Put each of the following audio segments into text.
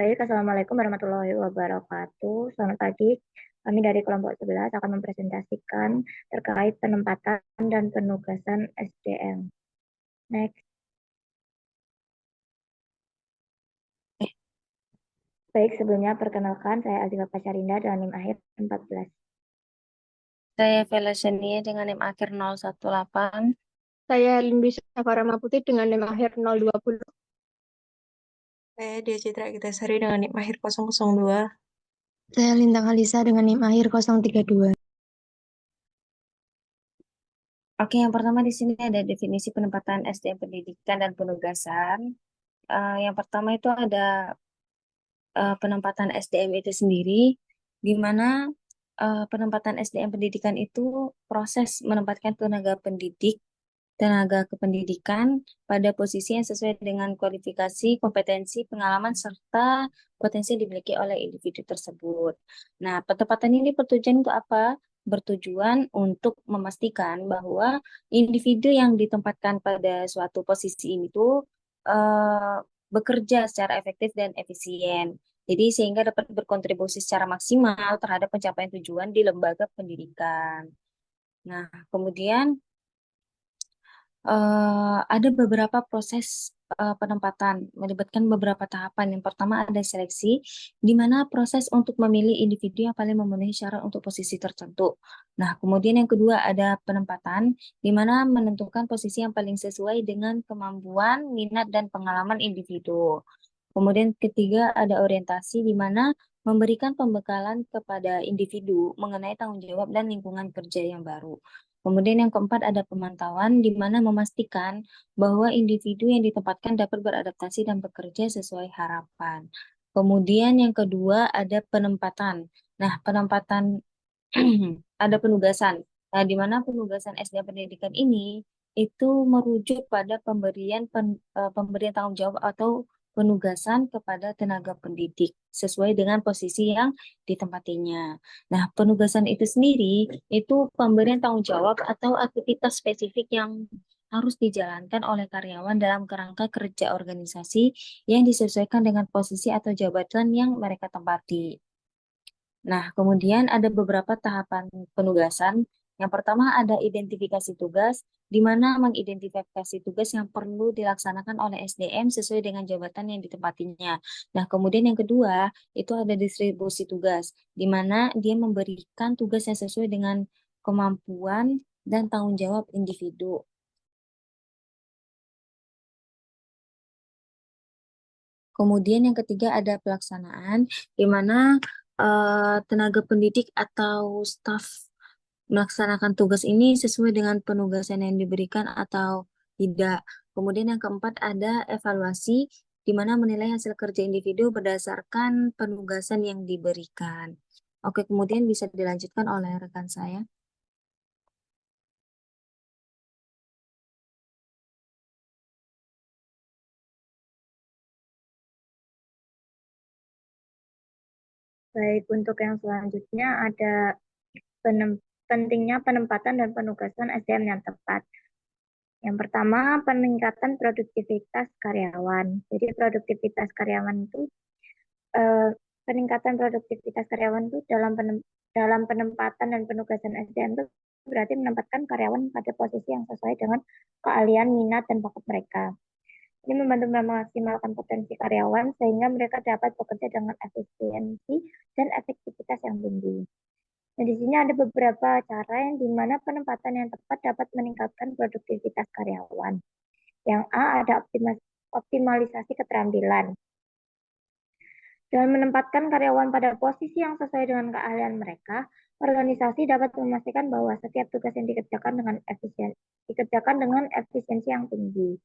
Baik, Assalamualaikum warahmatullahi wabarakatuh. Selamat pagi. Kami dari kelompok 11 akan mempresentasikan terkait penempatan dan penugasan SDM. Next. Baik, sebelumnya perkenalkan saya Azila Pacarinda dengan NIM akhir 14. Saya Velashania dengan NIM akhir 018. Saya Lindu Safarama Putih dengan NIM akhir 020. Saya Dia Citra Gitasari dengan NIM akhir 002. Saya Lintang Alisa dengan NIM akhir 032. Oke, yang pertama di sini ada definisi penempatan SDM pendidikan dan penugasan. Yang pertama itu ada penempatan SDM itu sendiri, di mana penempatan SDM pendidikan itu proses menempatkan tenaga kependidikan pada posisi yang sesuai dengan kualifikasi, kompetensi, pengalaman, serta potensi yang dimiliki oleh individu tersebut. Nah, penempatan ini bertujuan untuk apa? Bertujuan untuk memastikan bahwa individu yang ditempatkan pada suatu posisi ini tuh eh, bekerja secara efektif dan efisien. Jadi sehingga dapat berkontribusi secara maksimal terhadap pencapaian tujuan di lembaga pendidikan. Nah, kemudian ada beberapa proses penempatan, melibatkan beberapa tahapan. Yang pertama ada seleksi, di mana proses untuk memilih individu yang paling memenuhi syarat untuk posisi tertentu. Nah, kemudian yang kedua ada penempatan, di mana menentukan posisi yang paling sesuai dengan kemampuan, minat, dan pengalaman individu. Kemudian ketiga ada orientasi, di mana memberikan pembekalan kepada individu mengenai tanggung jawab dan lingkungan kerja yang baru. Kemudian yang keempat ada pemantauan, di mana memastikan bahwa individu yang ditempatkan dapat beradaptasi dan bekerja sesuai harapan. Kemudian yang kedua ada penempatan. Nah, penempatan ada penugasan. Nah, di mana penugasan SD pendidikan ini itu merujuk pada pemberian tanggung jawab atau penugasan kepada tenaga pendidik sesuai dengan posisi yang ditempatinya. Nah, penugasan itu sendiri itu pemberian tanggung jawab atau aktivitas spesifik yang harus dijalankan oleh karyawan dalam kerangka kerja organisasi yang disesuaikan dengan posisi atau jabatan yang mereka tempati. Nah, kemudian ada beberapa tahapan penugasan. Yang pertama ada identifikasi tugas, di mana mengidentifikasi tugas yang perlu dilaksanakan oleh SDM sesuai dengan jabatan yang ditempatinya. Nah, kemudian yang kedua itu ada distribusi tugas, di mana dia memberikan tugas yang sesuai dengan kemampuan dan tanggung jawab individu. Kemudian yang ketiga ada pelaksanaan, di mana tenaga pendidik atau staf melaksanakan tugas ini sesuai dengan penugasan yang diberikan atau tidak. Kemudian yang keempat ada evaluasi, di mana menilai hasil kerja individu berdasarkan penugasan yang diberikan. Oke, kemudian bisa dilanjutkan oleh rekan saya. Baik, untuk yang selanjutnya ada pentingnya penempatan dan penugasan SDM yang tepat. Yang pertama, peningkatan produktivitas karyawan. Jadi produktivitas karyawan itu eh, peningkatan produktivitas karyawan itu dalam penempatan dan penugasan SDM itu berarti menempatkan karyawan pada posisi yang sesuai dengan keahlian, minat, dan bakat mereka. Ini membantu memaksimalkan potensi karyawan sehingga mereka dapat bekerja dengan efisiensi dan efektivitas yang tinggi. Nah, di sini ada beberapa cara yang dimana penempatan yang tepat dapat meningkatkan produktivitas karyawan. Yang A ada optimalisasi keterampilan. Dengan menempatkan karyawan pada posisi yang sesuai dengan keahlian mereka, organisasi dapat memastikan bahwa setiap tugas yang dikerjakan dengan efisiensi yang tinggi.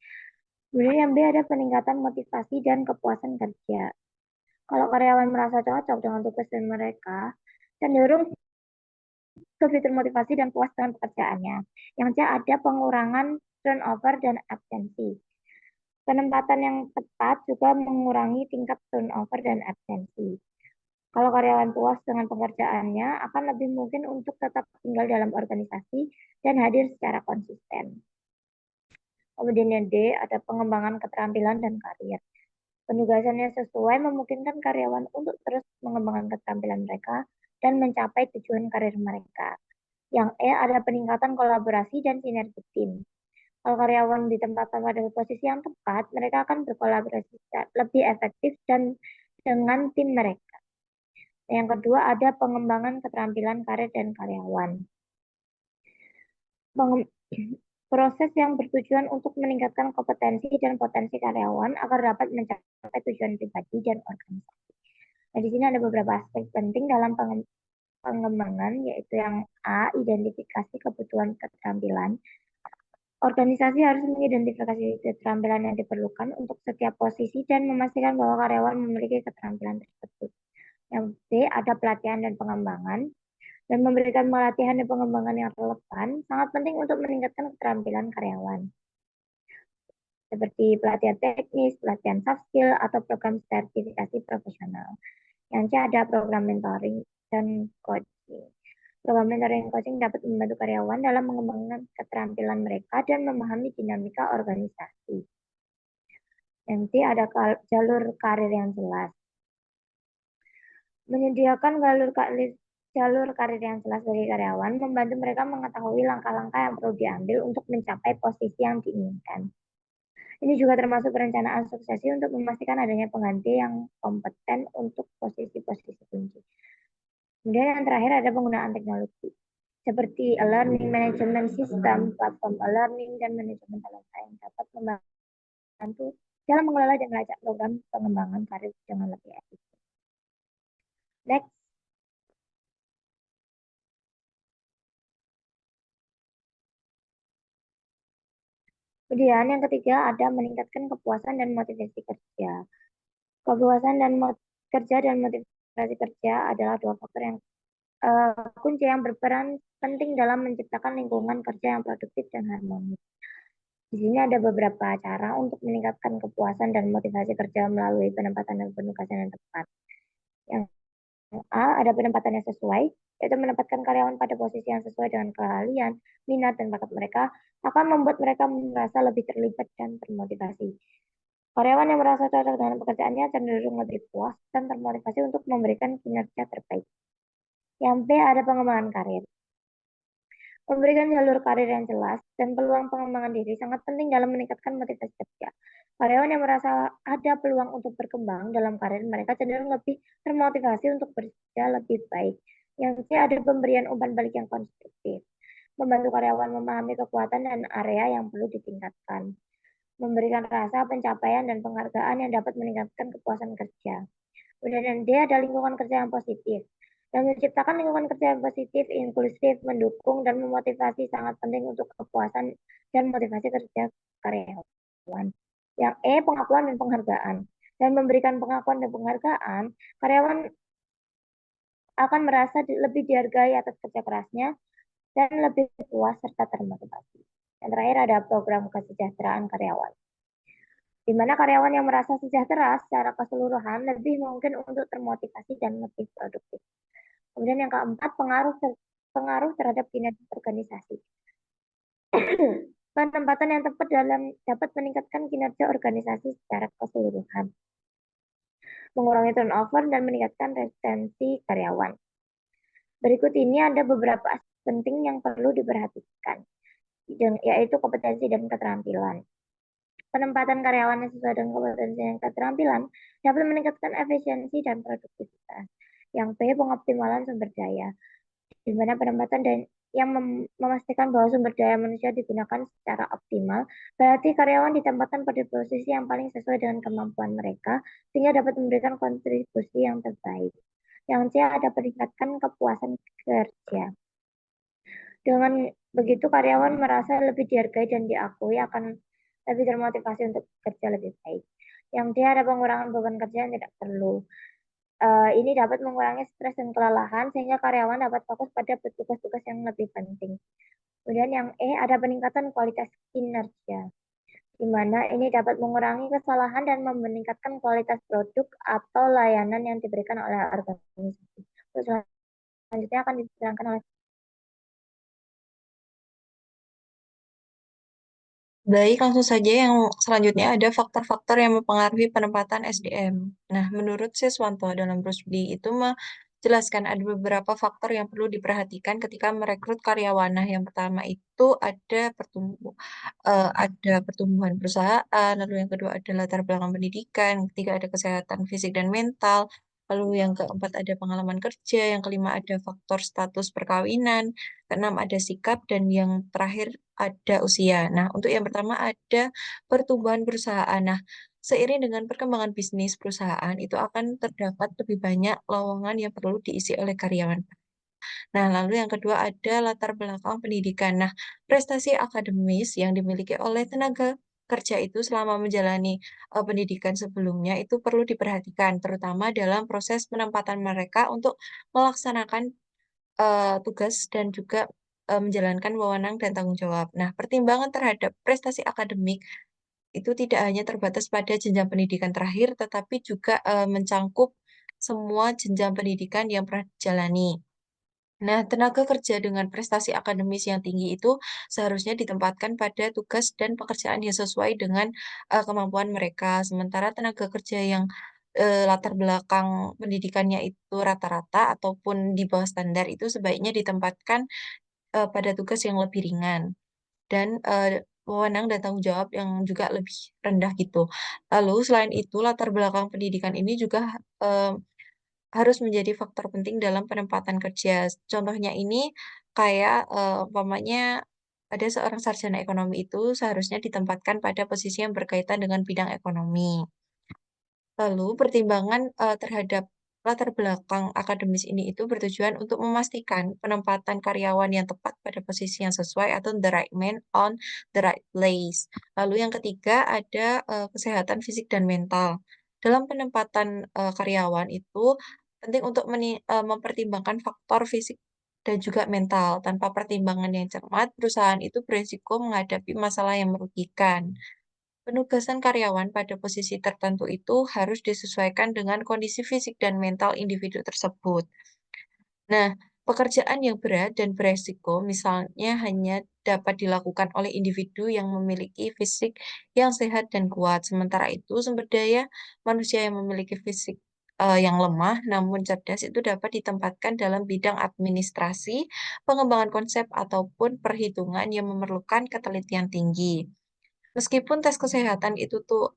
Kemudian yang B ada peningkatan motivasi dan kepuasan kerja. Kalau karyawan merasa cocok dengan tugas dan mereka, cenderung lebih termotivasi dan puas dengan pekerjaannya. Yang C ada pengurangan turnover dan absensi. Penempatan yang tepat juga mengurangi tingkat turnover dan absensi. Kalau karyawan puas dengan pekerjaannya, akan lebih mungkin untuk tetap tinggal dalam organisasi dan hadir secara konsisten. Kemudian yang D, ada pengembangan keterampilan dan karir. Penugasannya sesuai memungkinkan karyawan untuk terus mengembangkan keterampilan mereka dan mencapai tujuan karir mereka. Yang E ada peningkatan kolaborasi dan sinergi tim. Kalau karyawan ditempatkan pada posisi yang tepat, mereka akan berkolaborasi lebih efektif dan dengan tim mereka. Yang kedua ada pengembangan keterampilan karir dan karyawan. Proses yang bertujuan untuk meningkatkan kompetensi dan potensi karyawan agar dapat mencapai tujuan pribadi dan organisasi. Nah, di sini ada beberapa aspek penting dalam pengembangan, yaitu yang A, identifikasi kebutuhan keterampilan. Organisasi harus mengidentifikasi keterampilan yang diperlukan untuk setiap posisi dan memastikan bahwa karyawan memiliki keterampilan tersebut. Yang B, ada pelatihan dan pengembangan. Dan memberikan pelatihan dan pengembangan yang relevan sangat penting untuk meningkatkan keterampilan karyawan. Seperti pelatihan teknis, pelatihan soft skill, atau program sertifikasi profesional. Yang C ada program mentoring dan coaching. Program mentoring dan coaching dapat membantu karyawan dalam mengembangkan keterampilan mereka dan memahami dinamika organisasi. Yang C ada jalur karir yang jelas. Menyediakan jalur karir yang jelas bagi karyawan membantu mereka mengetahui langkah-langkah yang perlu diambil untuk mencapai posisi yang diinginkan. Ini juga termasuk perencanaan suksesi untuk memastikan adanya pengganti yang kompeten untuk posisi-posisi kunci. Kemudian yang terakhir ada penggunaan teknologi, seperti learning management system, platform learning, dan manajemen talenta yang dapat membantu dalam mengelola dan melacak program pengembangan karir dengan lebih efisien. Next. Kemudian yang ketiga ada meningkatkan kepuasan dan motivasi kerja. Kepuasan dan kerja dan motivasi kerja adalah dua faktor yang kunci yang berperan penting dalam menciptakan lingkungan kerja yang produktif dan harmonis. Di sini ada beberapa cara untuk meningkatkan kepuasan dan motivasi kerja melalui penempatan dan penugasan yang tepat. Yang A ada penempatan yang sesuai, yaitu menempatkan karyawan pada posisi yang sesuai dengan keahlian, minat, dan bakat mereka akan membuat mereka merasa lebih terlibat dan termotivasi. Karyawan yang merasa cocok dengan pekerjaannya cenderung lebih puas dan termotivasi untuk memberikan kinerja terbaik. Yang B ada pengembangan karir. Memberikan jalur karir yang jelas dan peluang pengembangan diri sangat penting dalam meningkatkan motivasi kerja. Karyawan yang merasa ada peluang untuk berkembang dalam karir mereka cenderung lebih termotivasi untuk bekerja lebih baik. Yang C ada pemberian umpan balik yang konstruktif. Membantu karyawan memahami kekuatan dan area yang perlu ditingkatkan. Memberikan rasa pencapaian dan penghargaan yang dapat meningkatkan kepuasan kerja. Kemudian yang D ada lingkungan kerja yang positif. Dan menciptakan lingkungan kerja yang positif, inklusif, mendukung, dan memotivasi sangat penting untuk kepuasan dan motivasi kerja karyawan. Yang E, pengakuan dan penghargaan. Dan memberikan pengakuan dan penghargaan, karyawan akan merasa lebih dihargai atas kerja kerasnya dan lebih puas serta termotivasi. Yang terakhir ada program kesejahteraan karyawan, di mana karyawan yang merasa sejahtera secara keseluruhan lebih mungkin untuk termotivasi dan lebih produktif. Kemudian yang keempat, pengaruh terhadap kinerja organisasi. Penempatan yang tepat dapat meningkatkan kinerja organisasi secara keseluruhan, mengurangi turnover, dan meningkatkan retensi karyawan. Berikut ini ada beberapa aspek penting yang perlu diperhatikan, yaitu kompetensi dan keterampilan. Penempatan karyawan yang sesuai dengan kompetensi dan keterampilan dapat meningkatkan efisiensi dan produktivitas. Yang B, pengoptimalan sumber daya, di mana penempatan dan yang memastikan bahwa sumber daya manusia digunakan secara optimal, berarti karyawan ditempatkan pada posisi yang paling sesuai dengan kemampuan mereka, sehingga dapat memberikan kontribusi yang terbaik. Yang C ada peningkatan kepuasan kerja. Dengan begitu karyawan merasa lebih dihargai dan diakui, akan lebih termotivasi untuk bekerja lebih baik. Yang D ada pengurangan beban kerja yang tidak perlu. Ini dapat mengurangi stres dan kelelahan sehingga karyawan dapat fokus pada tugas-tugas yang lebih penting. Kemudian yang E ada peningkatan kualitas kinerja, di mana ini dapat mengurangi kesalahan dan meningkatkan kualitas produk atau layanan yang diberikan oleh organisasi. Selanjutnya akan diterangkan oleh Baik, langsung saja yang selanjutnya ada faktor-faktor yang mempengaruhi penempatan SDM. Nah, menurut Siswanto dalam Rusdi itu menjelaskan ada beberapa faktor yang perlu diperhatikan ketika merekrut karyawan. Nah, yang pertama itu ada pertumbuhan perusahaan, lalu yang kedua ada latar belakang pendidikan, yang ketiga ada kesehatan fisik dan mental, lalu yang keempat ada pengalaman kerja, yang kelima ada faktor status perkawinan, keenam ada sikap, dan yang terakhir ada usia. Nah, untuk yang pertama ada pertumbuhan perusahaan. Nah, seiring dengan perkembangan bisnis perusahaan, itu akan terdapat lebih banyak lowongan yang perlu diisi oleh karyawan. Nah, lalu yang kedua ada latar belakang pendidikan. Nah, prestasi akademis yang dimiliki oleh tenaga kerja itu selama menjalani pendidikan sebelumnya itu perlu diperhatikan, terutama dalam proses penempatan mereka untuk melaksanakan tugas dan juga menjalankan wewenang dan tanggung jawab. Nah, pertimbangan terhadap prestasi akademik itu tidak hanya terbatas pada jenjang pendidikan terakhir, tetapi juga mencangkup semua jenjang pendidikan yang pernah dijalani. Nah, tenaga kerja dengan prestasi akademis yang tinggi itu seharusnya ditempatkan pada tugas dan pekerjaan yang sesuai dengan kemampuan mereka. Sementara tenaga kerja yang latar belakang pendidikannya itu rata-rata ataupun di bawah standar itu sebaiknya ditempatkan pada tugas yang lebih ringan dan wewenang dan tanggung jawab yang juga lebih rendah gitu. Lalu selain itu latar belakang pendidikan ini juga eh, harus menjadi faktor penting dalam penempatan kerja. Contohnya ini kayak umpamanya ada seorang sarjana ekonomi itu seharusnya ditempatkan pada posisi yang berkaitan dengan bidang ekonomi. Lalu pertimbangan terhadap latar belakang akademis ini itu bertujuan untuk memastikan penempatan karyawan yang tepat pada posisi yang sesuai atau the right man on the right place. Lalu yang ketiga ada kesehatan fisik dan mental. Dalam penempatan karyawan itu penting untuk mempertimbangkan faktor fisik dan juga mental. Tanpa pertimbangan yang cermat, perusahaan itu berisiko menghadapi masalah yang merugikan. Penugasan karyawan pada posisi tertentu itu harus disesuaikan dengan kondisi fisik dan mental individu tersebut. Nah, pekerjaan yang berat dan beresiko misalnya hanya dapat dilakukan oleh individu yang memiliki fisik yang sehat dan kuat. Sementara itu, sumber daya manusia yang memiliki fisik yang lemah namun cerdas itu dapat ditempatkan dalam bidang administrasi, pengembangan konsep ataupun perhitungan yang memerlukan ketelitian tinggi. Meskipun tes kesehatan itu tuh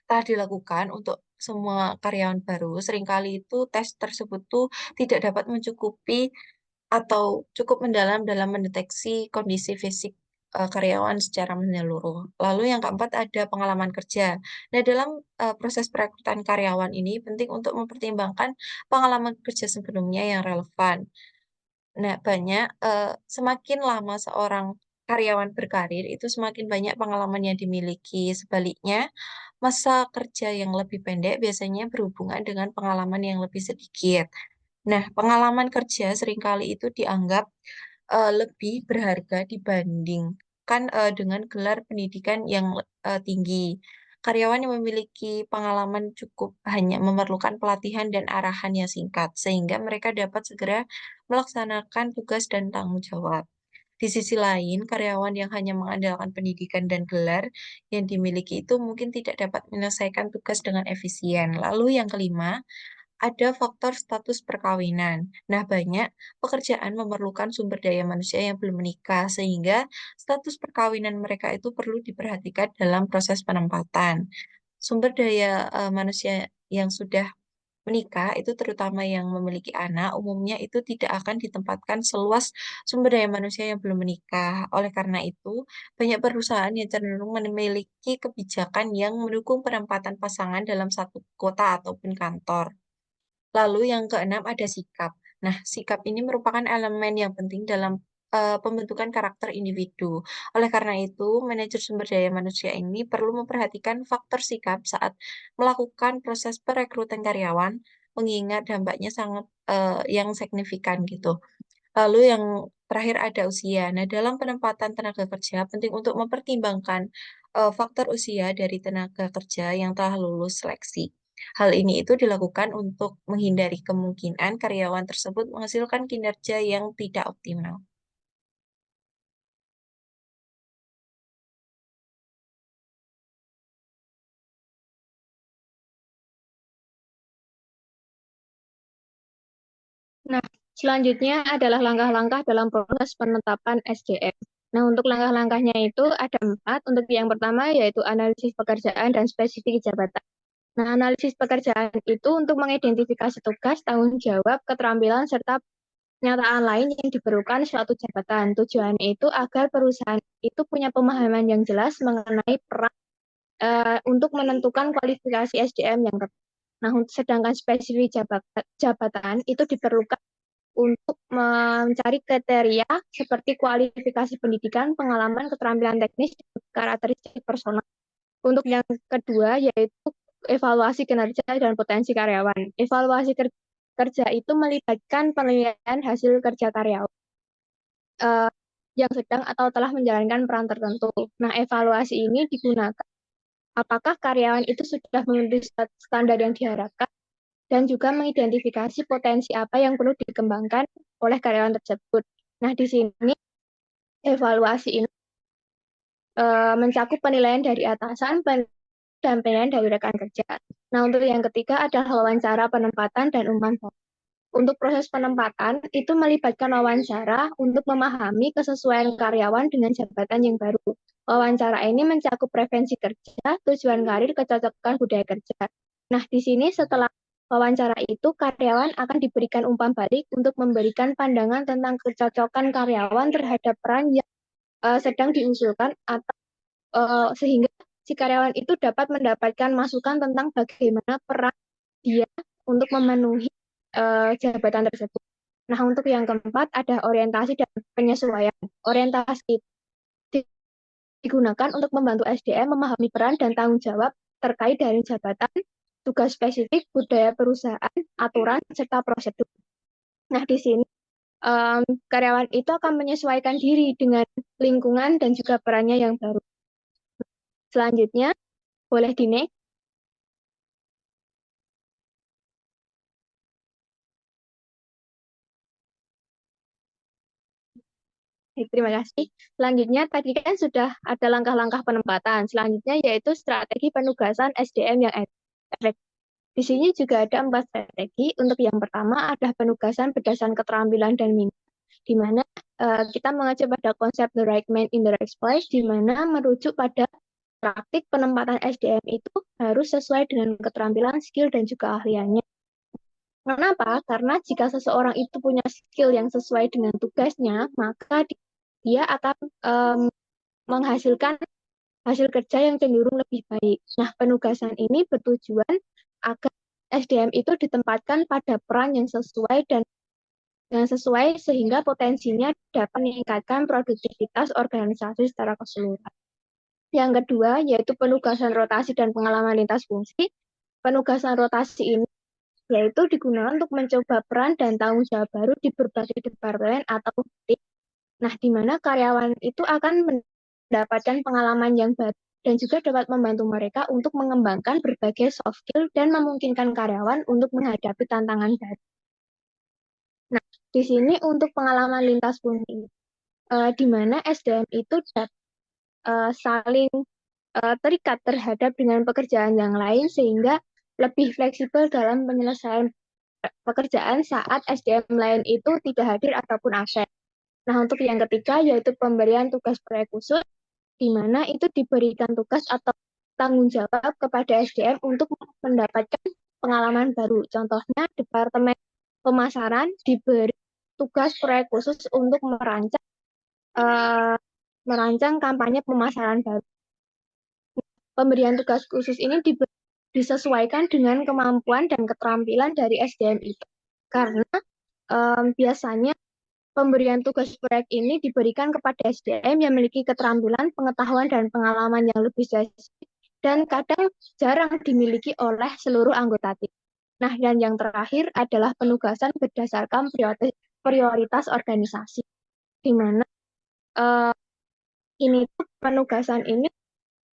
telah dilakukan untuk semua karyawan baru, seringkali itu tes tersebut tuh tidak dapat mencukupi atau cukup mendalam dalam mendeteksi kondisi fisik karyawan secara menyeluruh. Lalu yang keempat ada pengalaman kerja. Nah, dalam proses perekrutan karyawan ini penting untuk mempertimbangkan pengalaman kerja sebelumnya yang relevan. Nah, semakin lama seorang karyawan berkarir itu semakin banyak pengalaman yang dimiliki. Sebaliknya, masa kerja yang lebih pendek biasanya berhubungan dengan pengalaman yang lebih sedikit. Nah, pengalaman kerja seringkali itu dianggap lebih berharga dibandingkan dengan gelar pendidikan yang tinggi. Karyawan yang memiliki pengalaman cukup hanya memerlukan pelatihan dan arahan yang singkat, sehingga mereka dapat segera melaksanakan tugas dan tanggung jawab. Di sisi lain, karyawan yang hanya mengandalkan pendidikan dan gelar yang dimiliki itu mungkin tidak dapat menyelesaikan tugas dengan efisien. Lalu yang kelima, ada faktor status perkawinan. Nah, banyak pekerjaan memerlukan sumber daya manusia yang belum menikah, sehingga status perkawinan mereka itu perlu diperhatikan dalam proses penempatan. Sumber daya manusia yang sudah menikah itu terutama yang memiliki anak, umumnya itu tidak akan ditempatkan seluas sumber daya manusia yang belum menikah. Oleh karena itu, banyak perusahaan yang cenderung memiliki kebijakan yang mendukung penempatan pasangan dalam satu kota ataupun kantor. Lalu yang keenam ada sikap. Nah, sikap ini merupakan elemen yang penting dalam pembentukan karakter individu. Oleh karena itu, manajer sumber daya manusia ini perlu memperhatikan faktor sikap saat melakukan proses perekrutan karyawan, mengingat dampaknya sangat yang signifikan gitu. Lalu yang terakhir ada usia. Nah, dalam penempatan tenaga kerja penting untuk mempertimbangkan faktor usia dari tenaga kerja yang telah lulus seleksi. Hal ini itu dilakukan untuk menghindari kemungkinan karyawan tersebut menghasilkan kinerja yang tidak optimal. Nah, selanjutnya adalah langkah-langkah dalam proses penetapan SDM. Nah, untuk langkah-langkahnya itu ada 4. Untuk yang pertama yaitu analisis pekerjaan dan spesifik jabatan. Nah, analisis pekerjaan itu untuk mengidentifikasi tugas, tanggung jawab, keterampilan, serta pernyataan lain yang diperlukan suatu jabatan. Tujuannya itu agar perusahaan itu punya pemahaman yang jelas mengenai peran untuk menentukan kualifikasi SDM yang tepat. Nah, sedangkan spesifik jabatan itu diperlukan untuk mencari kriteria seperti kualifikasi pendidikan, pengalaman, keterampilan teknis, karakteristik personal. Untuk yang kedua yaitu evaluasi kinerja dan potensi karyawan. Evaluasi kerja itu melibatkan penilaian hasil kerja karyawan yang sedang atau telah menjalankan peran tertentu. Nah, evaluasi ini digunakan apakah karyawan itu sudah memenuhi standar yang diharapkan dan juga mengidentifikasi potensi apa yang perlu dikembangkan oleh karyawan tersebut. Nah, di sini evaluasi ini mencakup penilaian dari atasan dan penilaian dari rekan kerja. Nah, untuk yang ketiga adalah wawancara penempatan dan umpan balik. Untuk proses penempatan itu melibatkan wawancara untuk memahami kesesuaian karyawan dengan jabatan yang baru. Wawancara ini mencakup preferensi kerja, tujuan karir, kecocokan budaya kerja. Nah, di sini setelah wawancara itu, karyawan akan diberikan umpan balik untuk memberikan pandangan tentang kecocokan karyawan terhadap peran yang sedang diusulkan atau sehingga si karyawan itu dapat mendapatkan masukan tentang bagaimana peran dia untuk memenuhi jabatan tersebut. Nah, untuk yang keempat ada orientasi dan penyesuaian. Orientasi digunakan untuk membantu SDM memahami peran dan tanggung jawab terkait dari jabatan, tugas spesifik, budaya perusahaan, aturan, serta prosedur. Nah, di sini karyawan itu akan menyesuaikan diri dengan lingkungan dan juga perannya yang baru. Selanjutnya, boleh di-next. Terima kasih. Selanjutnya, tadi kan sudah ada langkah-langkah penempatan. Selanjutnya yaitu strategi penugasan SDM yang efektif. Di sini juga ada 4 strategi. Untuk yang pertama adalah penugasan berdasarkan keterampilan dan minat, di mana kita mengacu pada konsep the right man in the right place, di mana merujuk pada praktik penempatan SDM itu harus sesuai dengan keterampilan, skill, dan juga ahliannya. Kenapa? Karena jika seseorang itu punya skill yang sesuai dengan tugasnya, maka dia akan menghasilkan hasil kerja yang cenderung lebih baik. Nah, penugasan ini bertujuan agar SDM itu ditempatkan pada peran yang sesuai dan yang sesuai sehingga potensinya dapat meningkatkan produktivitas organisasi secara keseluruhan. Yang kedua yaitu penugasan rotasi dan pengalaman lintas fungsi. Penugasan rotasi ini yaitu digunakan untuk mencoba peran dan tanggung jawab baru di berbagai departemen atau tim. Nah, di mana karyawan itu akan mendapatkan pengalaman yang baru dan juga dapat membantu mereka untuk mengembangkan berbagai soft skill dan memungkinkan karyawan untuk menghadapi tantangan baru. Nah, di sini untuk pengalaman lintas fungsi, di mana SDM itu dapat saling terikat terhadap dengan pekerjaan yang lain sehingga lebih fleksibel dalam penyelesaian pekerjaan saat SDM lain itu tidak hadir ataupun absen. Nah, untuk yang ketiga yaitu pemberian tugas proyek khusus, di mana itu diberikan tugas atau tanggung jawab kepada SDM untuk mendapatkan pengalaman baru. Contohnya, Departemen Pemasaran diberi tugas proyek khusus untuk merancang kampanye pemasaran baru. Pemberian tugas khusus ini disesuaikan dengan kemampuan dan keterampilan dari SDM itu. Karena biasanya pemberian tugas proyek ini diberikan kepada SDM yang memiliki keterampilan, pengetahuan, dan pengalaman yang lebih spesifik dan kadang jarang dimiliki oleh seluruh anggota tim. Nah, dan yang terakhir adalah penugasan berdasarkan prioritas organisasi, di mana penugasan ini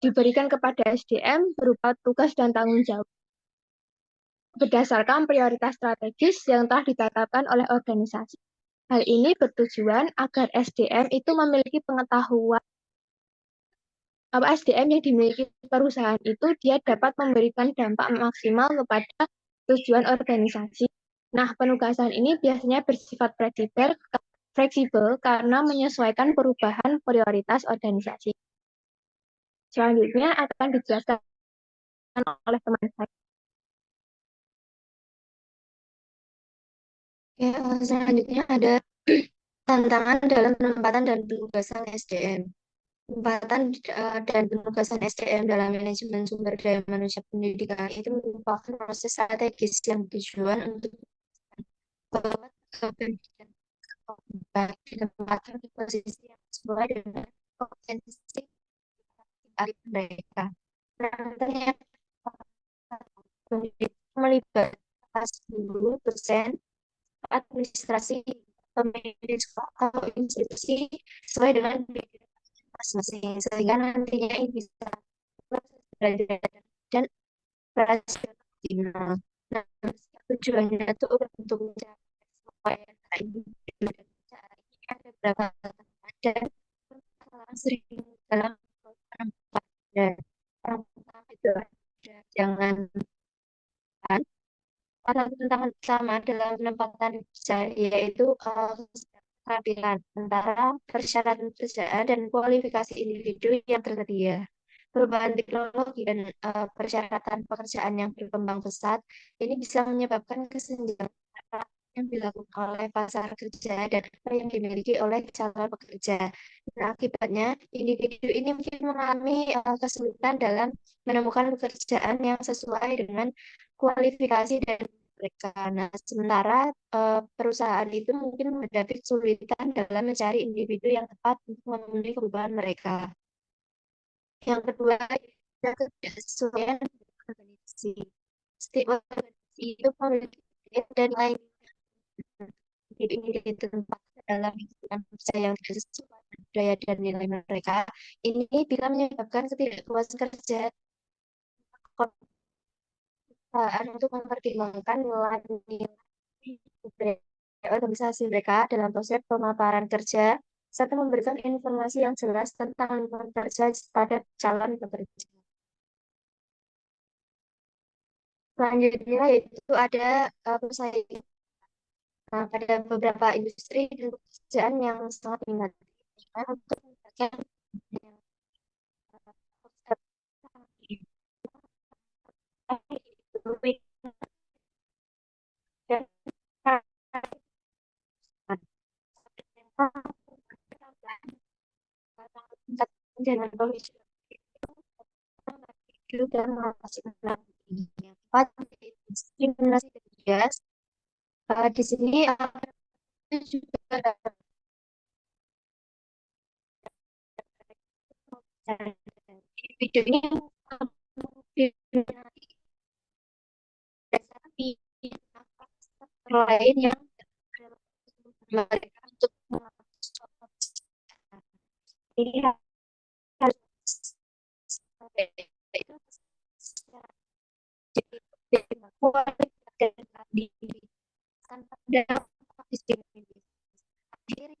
diberikan kepada SDM berupa tugas dan tanggung jawab berdasarkan prioritas strategis yang telah ditetapkan oleh organisasi. Hal ini bertujuan agar SDM itu memiliki pengetahuan SDM yang dimiliki perusahaan itu dia dapat memberikan dampak maksimal kepada tujuan organisasi. Nah, penugasan ini biasanya bersifat fleksibel karena menyesuaikan perubahan prioritas organisasi. Selanjutnya akan dijelaskan oleh teman saya. Oke, selanjutnya ada tantangan dalam penempatan dan penugasan SDM. Penempatan dan penugasan SDM dalam manajemen sumber daya manusia pendidikan itu merupakan proses strategis yang tujuan untuk membuat pendidikan baik ditempatkan di posisi yang sesuai dengan kompetensi ahli mereka. Nah, ternyata pendidikan melibatkan 10% administrasi pemimpin sekolah atau institusi sesuai dengan masing-masing sehingga nantinya ini bisa belajar dan berhasil optimal. Nah, tujuannya itu untuk mencapai supaya individu dan cara ini ada beberapa tantangan dan masalah sering dalam penempatan. Yang pertama itu ada jangan salah satu tantangan utama dalam penempatan kerja yaitu keterampilan antara persyaratan pekerjaan dan kualifikasi individu yang tersedia. Perubahan teknologi dan persyaratan pekerjaan yang berkembang pesat ini bisa menyebabkan kesenjangan yang dilakukan oleh pasar kerja dan apa yang dimiliki oleh calon pekerja. Nah, akibatnya individu ini mungkin mengalami kesulitan dalam menemukan pekerjaan yang sesuai dengan kualifikasi dan mereka. Nah, sementara perusahaan itu mungkin menghadapi kesulitan dalam mencari individu yang tepat untuk memenuhi kebutuhan mereka. Yang kedua, ada ketidaksesuaian organisasi. Setiap organisasi itu memiliki nilai dan lain ini ditempatkan dalam lingkungan kerja yang tidak sesuai dengan budaya dan nilai mereka. Ini bisa menyebabkan ketidakpuasan kerja perusahaan untuk mempertimbangkan nilai-nilai budaya organisasi mereka dalam proses pemaparan kerja serta memberikan informasi yang jelas tentang lingkungan kerja pada calon pekerja. Selanjutnya yaitu ada persaingan. Nah, pada beberapa industri dan pekerjaan yang sangat minat untuk mendapatkan dan dan mengatasi yang tepat diskriminasi dan bias. Di sini itu juga individu ini tapi lain yang mereka untuk ini harus di tanpa diskriminasi. Ini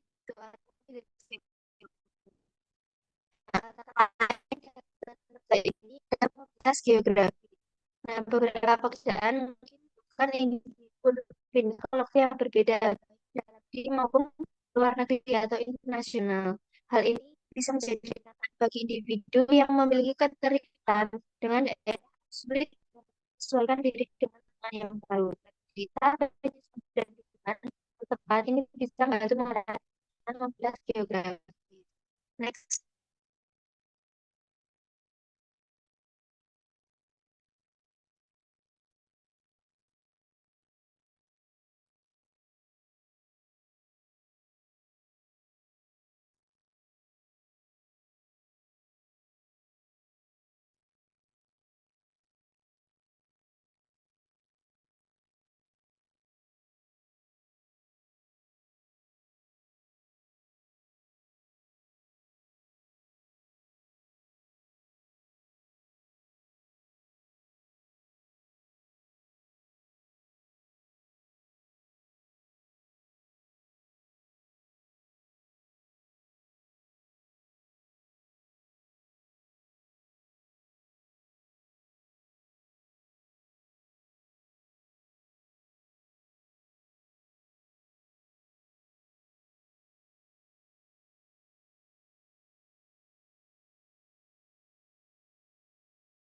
komunitas geografi. Nah, beberapa pekerjaan mungkin bukan individu pindah yang berbeda dalam diri maupun luar negeri atau internasional. Hal ini bisa menjadi tantangan bagi individu yang memiliki keterikatan dengan daerah sulit menyesuaikan diri dengan teman yang baru. Kita dan lingkungan tempat ini bisa membantu mengatasi mobilitas geografi. Next.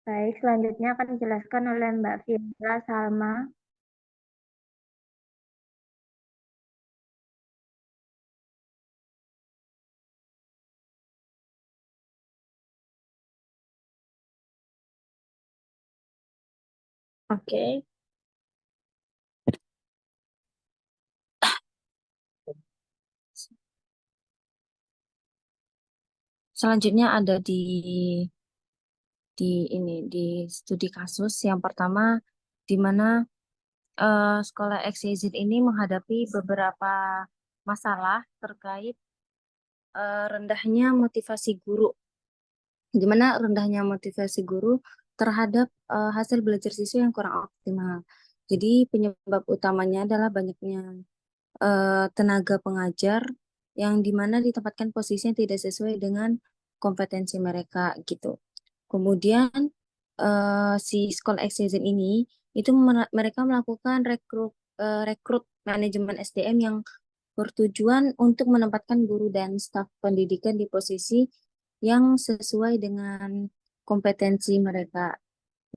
Baik, selanjutnya akan dijelaskan oleh Mbak Fiera Salma. Oke. Selanjutnya ada di studi kasus yang pertama di mana sekolah XYZ ini menghadapi beberapa masalah terkait rendahnya motivasi guru, di mana rendahnya motivasi guru terhadap hasil belajar siswa yang kurang optimal. Jadi penyebab utamanya adalah banyaknya tenaga pengajar yang dimana ditempatkan posisi yang tidak sesuai dengan kompetensi mereka gitu. Kemudian si sekolah XYZ ini itu mereka melakukan rekrut manajemen SDM yang bertujuan untuk menempatkan guru dan staf pendidikan di posisi yang sesuai dengan kompetensi mereka.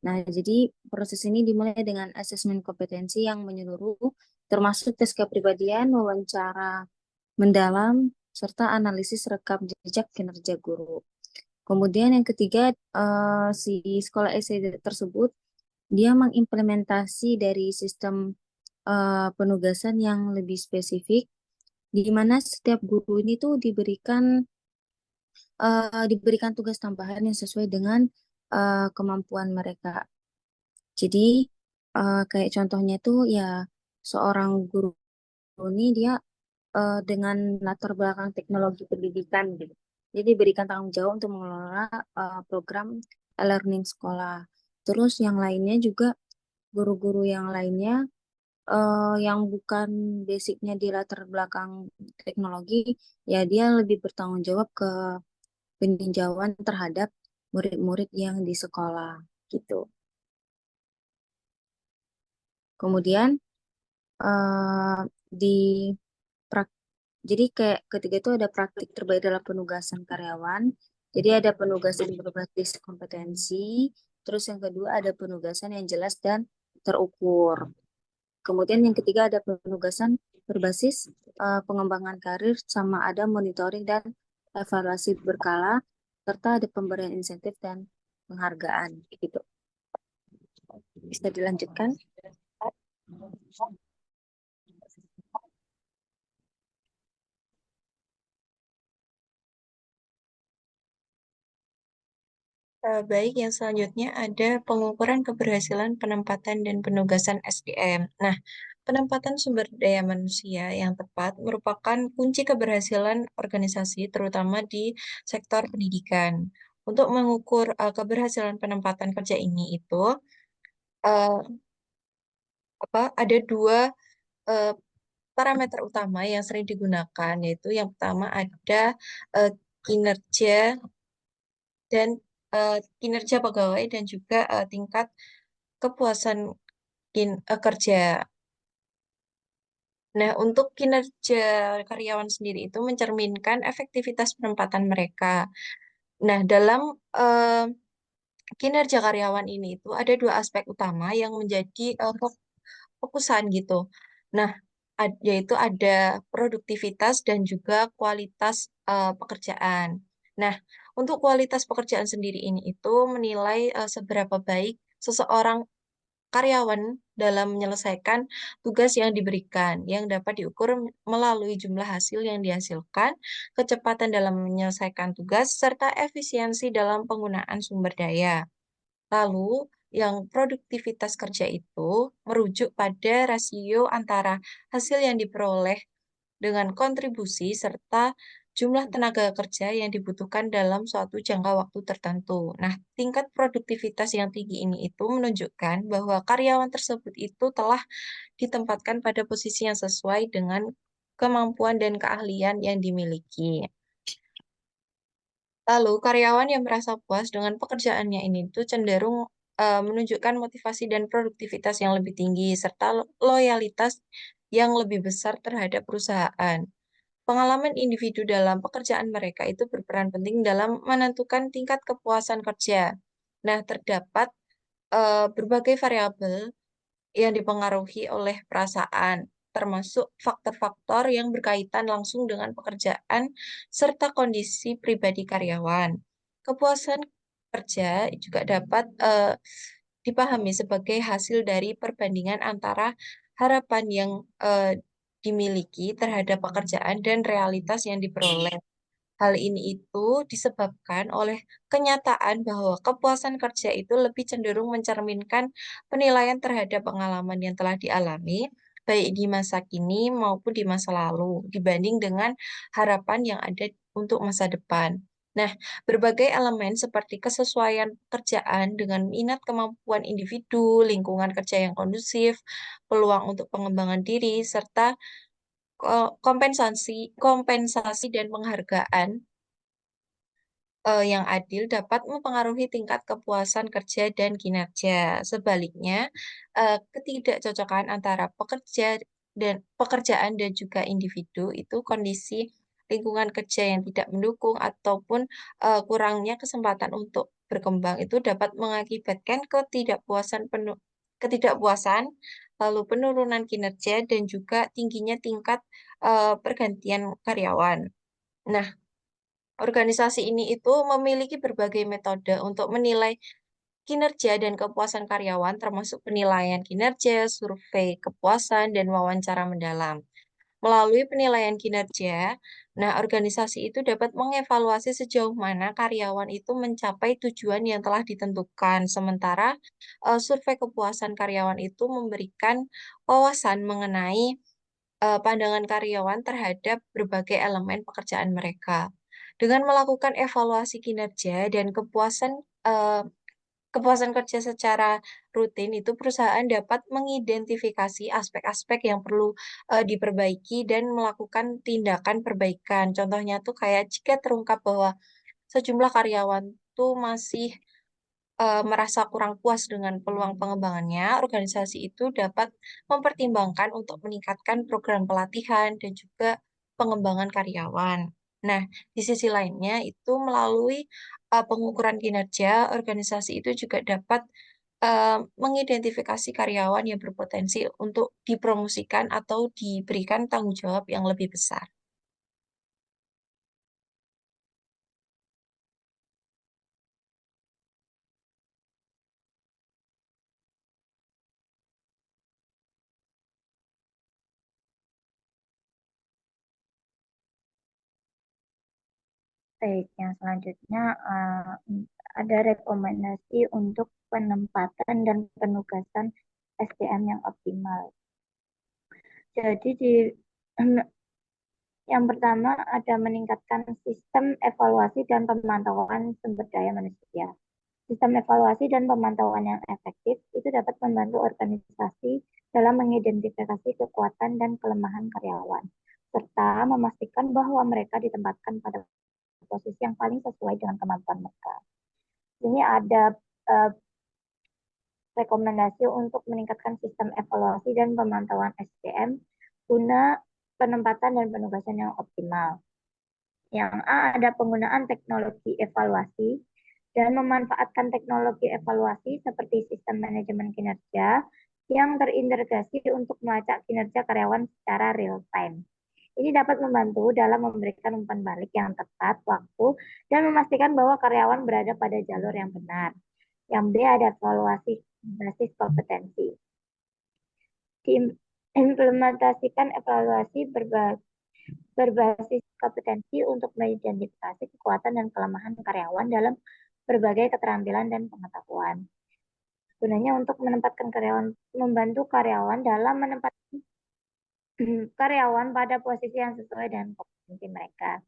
Nah, jadi proses ini dimulai dengan asesmen kompetensi yang menyeluruh, termasuk tes kepribadian, wawancara mendalam, serta analisis rekam jejak kinerja guru. Kemudian yang ketiga, si sekolah SD tersebut, dia mengimplementasi dari sistem penugasan yang lebih spesifik, di mana setiap guru ini tuh diberikan tugas tambahan yang sesuai dengan kemampuan mereka. Jadi kayak contohnya itu ya seorang guru ini dia dengan latar belakang teknologi pendidikan gitu. Jadi diberikan tanggung jawab untuk mengelola program e-learning sekolah. Terus yang lainnya juga guru-guru yang lainnya yang bukan basicnya di latar belakang teknologi, ya dia lebih bertanggung jawab ke peninjauan terhadap murid-murid yang di sekolah gitu. Kemudian eh, di prak- jadi kayak ketiga itu ada praktik terbaik dalam penugasan karyawan. Jadi ada penugasan berbasis kompetensi, terus yang kedua ada penugasan yang jelas dan terukur. Kemudian yang ketiga ada penugasan berbasis pengembangan karir sama ada monitoring dan evaluasi berkala serta ada pemberian insentif dan penghargaan gitu. Bisa dilanjutkan? Baik, yang selanjutnya ada pengukuran keberhasilan penempatan dan penugasan SDM. Nah, penempatan sumber daya manusia yang tepat merupakan kunci keberhasilan organisasi, terutama di sektor pendidikan. Untuk mengukur keberhasilan penempatan kerja ini itu uh, ada dua uh, parameter utama yang sering digunakan, yaitu yang pertama ada uh, kinerja dan kinerja pegawai dan juga tingkat kepuasan kerja. Nah, untuk kinerja karyawan sendiri itu mencerminkan efektivitas penempatan mereka. Nah, dalam eh, kinerja karyawan ini itu ada dua aspek utama yang menjadi fokusan gitu. Nah, yaitu ada produktivitas dan juga kualitas pekerjaan. Nah, untuk kualitas pekerjaan sendiri ini itu menilai seberapa baik seseorang karyawan dalam menyelesaikan tugas yang diberikan, yang dapat diukur melalui jumlah hasil yang dihasilkan, kecepatan dalam menyelesaikan tugas, serta efisiensi dalam penggunaan sumber daya. Lalu, yang produktivitas kerja itu merujuk pada rasio antara hasil yang diperoleh dengan kontribusi serta jumlah tenaga kerja yang dibutuhkan dalam suatu jangka waktu tertentu. Nah, tingkat produktivitas yang tinggi ini itu menunjukkan bahwa karyawan tersebut itu telah ditempatkan pada posisi yang sesuai dengan kemampuan dan keahlian yang dimiliki. Lalu, karyawan yang merasa puas dengan pekerjaannya ini tuh cenderung menunjukkan motivasi dan produktivitas yang lebih tinggi, serta loyalitas yang lebih besar terhadap perusahaan. Pengalaman individu dalam pekerjaan mereka itu berperan penting dalam menentukan tingkat kepuasan kerja. Nah, terdapat berbagai variabel yang dipengaruhi oleh perasaan, termasuk faktor-faktor yang berkaitan langsung dengan pekerjaan serta kondisi pribadi karyawan. Kepuasan kerja juga dapat dipahami sebagai hasil dari perbandingan antara harapan yang dimiliki terhadap pekerjaan dan realitas yang diperoleh. Hal ini itu disebabkan oleh kenyataan bahwa kepuasan kerja itu lebih cenderung mencerminkan penilaian terhadap pengalaman yang telah dialami, baik di masa kini maupun di masa lalu, dibanding dengan harapan yang ada untuk masa depan. Nah, berbagai elemen seperti kesesuaian pekerjaan dengan minat kemampuan individu, lingkungan kerja yang kondusif, peluang untuk pengembangan diri, serta kompensasi dan penghargaan yang adil dapat mempengaruhi tingkat kepuasan kerja dan kinerja. Sebaliknya, ketidakcocokan antara pekerjaan dan juga individu itu kondisi lingkungan kerja yang tidak mendukung ataupun kurangnya kesempatan untuk berkembang itu dapat mengakibatkan ketidakpuasan, lalu penurunan kinerja dan juga tingginya tingkat pergantian karyawan. Nah, organisasi ini itu memiliki berbagai metode untuk menilai kinerja dan kepuasan karyawan, termasuk penilaian kinerja, survei kepuasan, dan wawancara mendalam. Melalui penilaian kinerja, nah organisasi itu dapat mengevaluasi sejauh mana karyawan itu mencapai tujuan yang telah ditentukan. Sementara survei kepuasan karyawan itu memberikan wawasan mengenai pandangan karyawan terhadap berbagai elemen pekerjaan mereka. Dengan melakukan evaluasi kinerja dan kepuasan kerja secara rutin, itu perusahaan dapat mengidentifikasi aspek-aspek yang perlu diperbaiki dan melakukan tindakan perbaikan. Contohnya tuh kayak jika terungkap bahwa sejumlah karyawan tuh masih merasa kurang puas dengan peluang pengembangannya, organisasi itu dapat mempertimbangkan untuk meningkatkan program pelatihan dan juga pengembangan karyawan. Nah, di sisi lainnya itu melalui pengukuran kinerja, organisasi itu juga dapat mengidentifikasi karyawan yang berpotensi untuk dipromosikan atau diberikan tanggung jawab yang lebih besar. Baik, yang selanjutnya ada rekomendasi untuk penempatan dan penugasan SDM yang optimal. Jadi yang pertama ada meningkatkan sistem evaluasi dan pemantauan sumber daya manusia. Sistem evaluasi dan pemantauan yang efektif itu dapat membantu organisasi dalam mengidentifikasi kekuatan dan kelemahan karyawan, serta memastikan bahwa mereka ditempatkan pada posisi yang paling sesuai dengan kemampuan mereka. Ini ada rekomendasi untuk meningkatkan sistem evaluasi dan pemantauan SDM guna penempatan dan penugasan yang optimal. Yang A ada penggunaan teknologi evaluasi dan memanfaatkan teknologi evaluasi seperti sistem manajemen kinerja yang terintegrasi untuk melacak kinerja karyawan secara real time. Ini dapat membantu dalam memberikan umpan balik yang tepat waktu dan memastikan bahwa karyawan berada pada jalur yang benar. Yang B ada evaluasi basis kompetensi. Diimplementasikan evaluasi berbasis kompetensi untuk mengidentifikasi kekuatan dan kelemahan karyawan dalam berbagai keterampilan dan pengetahuan. Gunanya untuk membantu karyawan dalam menempatkan karyawan pada posisi yang sesuai dengan kompetensi mereka.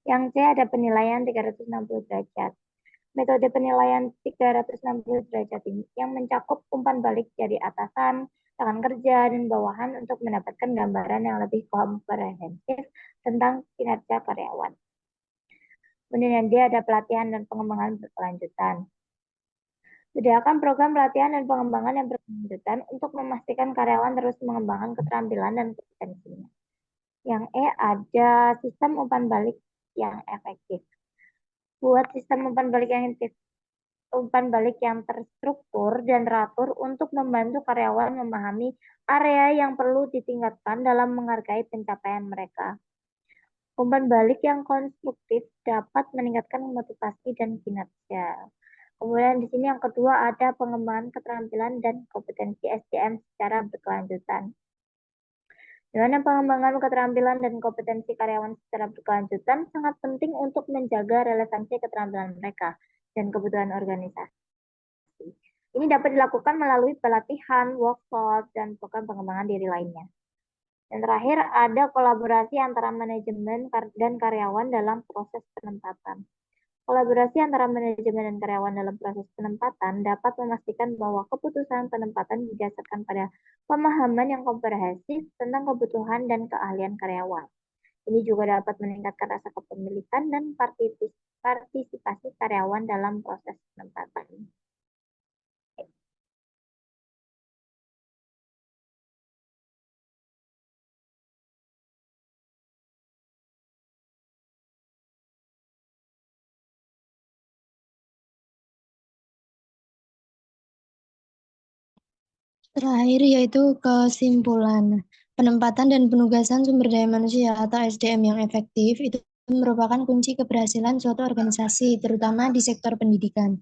Yang C ada penilaian 360 derajat. Metode penilaian 360 derajat ini yang mencakup umpan balik dari atasan, rekan kerja, dan bawahan untuk mendapatkan gambaran yang lebih komprehensif tentang kinerja karyawan. Kemudian yang D ada pelatihan dan pengembangan berkelanjutan. Sediakan program pelatihan dan pengembangan yang berkelanjutan untuk memastikan karyawan terus mengembangkan keterampilan dan kompetensinya. Yang E ada sistem umpan balik yang efektif. Buat sistem umpan balik yang umpan balik yang terstruktur dan teratur untuk membantu karyawan memahami area yang perlu ditingkatkan dalam menghargai pencapaian mereka. Umpan balik yang konstruktif dapat meningkatkan motivasi dan kinerja. Kemudian di sini yang kedua ada pengembangan keterampilan dan kompetensi SDM secara berkelanjutan. Di mana pengembangan keterampilan dan kompetensi karyawan secara berkelanjutan sangat penting untuk menjaga relevansi keterampilan mereka dan kebutuhan organisasi. Ini dapat dilakukan melalui pelatihan, workshop, dan program pengembangan diri lainnya. Dan terakhir, ada kolaborasi antara manajemen dan karyawan dalam proses penempatan. Kolaborasi antara manajemen dan karyawan dalam proses penempatan dapat memastikan bahwa keputusan penempatan didasarkan pada pemahaman yang komprehensif tentang kebutuhan dan keahlian karyawan. Ini juga dapat meningkatkan rasa kepemilikan dan partisipasi karyawan dalam proses penempatan. Terakhir yaitu kesimpulan. Penempatan dan penugasan sumber daya manusia atau SDM yang efektif itu merupakan kunci keberhasilan suatu organisasi, terutama di sektor pendidikan.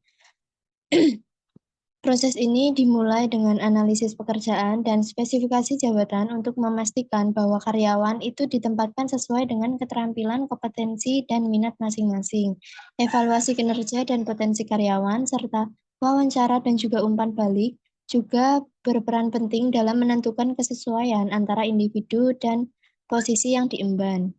Proses ini dimulai dengan analisis pekerjaan dan spesifikasi jabatan untuk memastikan bahwa karyawan itu ditempatkan sesuai dengan keterampilan, kompetensi, dan minat masing-masing. Evaluasi kinerja dan potensi karyawan, serta wawancara dan juga umpan balik juga berperan penting dalam menentukan kesesuaian antara individu dan posisi yang diemban.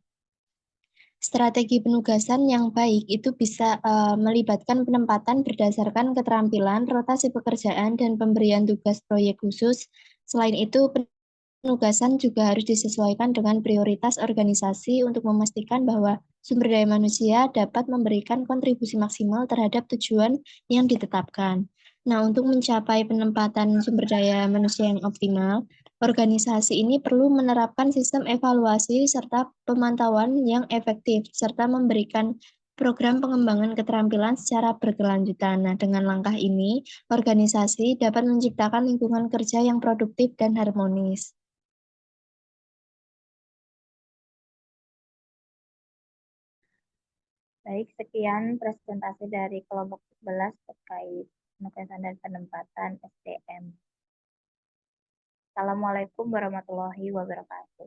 Strategi penugasan yang baik itu bisa melibatkan penempatan berdasarkan keterampilan, rotasi pekerjaan, dan pemberian tugas proyek khusus. Selain itu, penugasan juga harus disesuaikan dengan prioritas organisasi untuk memastikan bahwa sumber daya manusia dapat memberikan kontribusi maksimal terhadap tujuan yang ditetapkan. Nah, untuk mencapai penempatan sumber daya manusia yang optimal, organisasi ini perlu menerapkan sistem evaluasi serta pemantauan yang efektif, serta memberikan program pengembangan keterampilan secara berkelanjutan. Nah, dengan langkah ini, organisasi dapat menciptakan lingkungan kerja yang produktif dan harmonis. Baik, sekian presentasi dari kelompok 11 terkait penugasan dan penempatan SDM. Assalamualaikum warahmatullahi wabarakatuh.